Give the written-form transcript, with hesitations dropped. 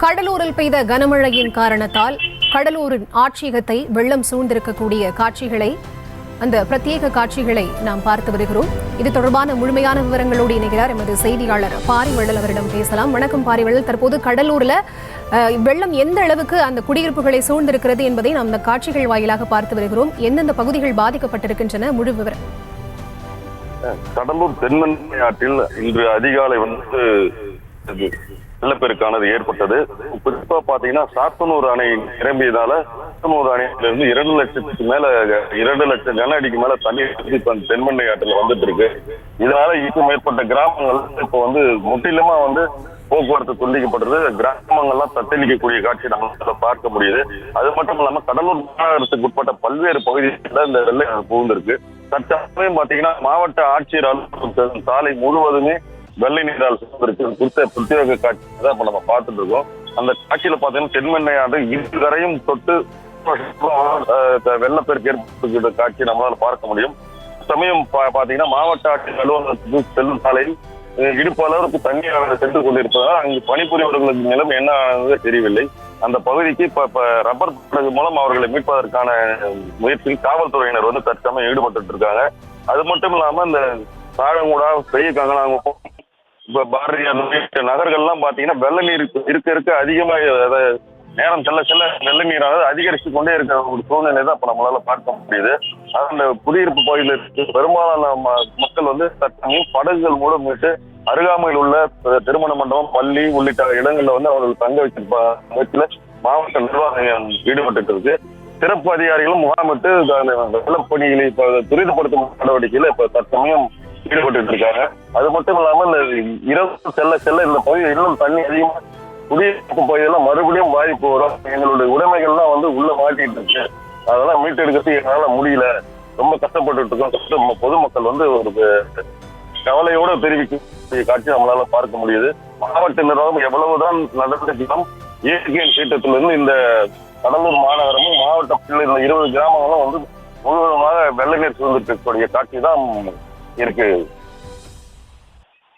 கடலூரில் பெய்த கனமழையின் காரணத்தால் கடலூரின் ஆட்சியகத்தை வெள்ளம் சூழ்ந்திருக்கக்கூடிய காட்சிகளை அந்த பிரத்யேக காட்சிகளை நாம் பார்த்து வருகிறோம். இது தொடர்பான முழுமையான விவரங்களோடு இணைகிறார் எமது செய்தியாளர் பாரிவள்ளல். அவரிடம் பேசலாம். வணக்கம் பாரிவள்ளல். தற்போது கடலூர்ல வெள்ளம் எந்த அளவுக்கு அந்த குடியிருப்புகளை சூழ்ந்திருக்கிறது என்பதை நாம் இந்த காட்சிகள் வாயிலாக பார்த்து வருகிறோம். எந்தெந்த பகுதிகள் பாதிக்கப்பட்டிருக்கின்றன, முழு விவரம். கடலூர் தென்மன்னை ஆற்றில் இன்று அதிகாலை வெள்ளப்பெருக்கானது ஏற்பட்டது. குறிப்பா பாத்தீங்கன்னா சாத்தனூர் அணை நிரம்பியதால சாத்தனூர் அணையிலிருந்து 2 லட்சத்துக்கு மேல 2 லட்சம் கன அடிக்கு மேல தண்ணீர் தென்மன்னை ஆற்றில் வந்துட்டு இருக்கு. இதனால இதுக்கும் மேற்பட்ட கிராமங்கள் இப்போ முற்றிலுமா போக்குவரத்து துண்டிக்கப்பட்டது. கிராமங்கள்லாம் தத்தளிக்கக்கூடிய காட்சி நம்மளால பார்க்க முடியுது. அது மட்டும் இல்லாம கடலூர் மாநகரத்துக்கு உட்பட்ட பல்வேறு பகுதிகளில் இந்த வெள்ளம் புகுந்திருக்கு. தற்சமயம் பாத்தீங்கன்னா மாவட்ட ஆட்சியர் அலுவலகம் சாலை முழுவதுமே வெள்ளை நீரால் சூழ்ந்திருக்கு. குறித்த பிரத்யேக காட்சி தான் இப்ப நம்ம பார்த்துட்டு இருக்கோம். அந்த காட்சியில பாத்தீங்கன்னா தென்மன்னை ஆறு இருகரையும் தொட்டு வெள்ளப்பெருக்கு ஏற்படுகிற காட்சி நம்மளால பார்க்க முடியும். சமயம் பாத்தீங்கன்னா மாவட்ட ஆட்சியர் அலுவலகத்துக்கு செல்லும் சாலையில் இடுப்பு அளவுக்கு தண்ணீர் சென்று கொண்டிருப்பதால் அங்கு பணிபுரியவர்களுக்கு நிலைமை என்ன ஆனது தெரியவில்லை. அந்த பகுதிக்கு இப்ப ரப்பர் படகு மூலம் அவர்களை மீட்பதற்கான முயற்சியில் காவல்துறையினர் தற்சமயம் ஈடுபட்டு இருக்காங்க. அது மட்டும் இல்லாம இந்த சாழங்குடா, பெரிய கங்கனாங்குப்பம், பாரதியார் நகர்கள்லாம் பாத்தீங்கன்னா வெள்ள நீர் இருக்க அதிகமாக நேரம் செல்ல வெள்ள நீரானது அதிகரித்து கொண்டே இருக்கிற ஒரு சூழ்நிலை தான் இப்ப நம்மளால பார்க்க முடியுது. அந்த குடியிருப்பு பகுதியில் இருக்கு பெரும்பாலான மக்கள் தற்சமயம் படகுகள் மூலம் மீட்டு அருகாமையில் உள்ள திருமண மண்டபம், பள்ளி உள்ளிட்ட இடங்கள்ல அவர்கள் தங்க வச்சிருப்ப முயற்சியில மாவட்ட நிர்வாகம் ஈடுபட்டு இருக்கு. சிறப்பு அதிகாரிகளும் முகாமிட்டு வெள்ளப்பணிகளை துரிதப்படுத்தும் நடவடிக்கையில இப்ப தற்சமயம் ஈடுபட்டு இருக்காங்க. அது மட்டும் இல்லாம இந்த இரவு செல்ல இந்த பகுதி இன்னும் தண்ணி அதிகமா குடியிருப்பு பகுதியெல்லாம் மறுபடியும் பாதிப்பு வரும். எங்களுடைய உடைமைகள்லாம் உள்ள மாட்டிட்டு இருக்கு. அதெல்லாம் மீட்டெடுக்கிறது என்னால முடியல, ரொம்ப கஷ்டப்பட்டு இருக்கோம். பொதுமக்கள் ஒரு கவலையோட தெரிவிக்கக்கூடிய காட்சி நம்மளால பார்க்க முடியுது. மாவட்ட நிர்வாகம் எவ்வளவுதான் நடந்திருக்கலாம், இயற்கையின் சீற்றத்திலிருந்து இந்த கடலூர் மாநகரமும் மாவட்டத்தில் இந்த 20 கிராமங்களும் முழுவதுமாக வெள்ள நீர் சூழ்ந்திருக்கக்கூடிய காட்சி தான் இருக்கு.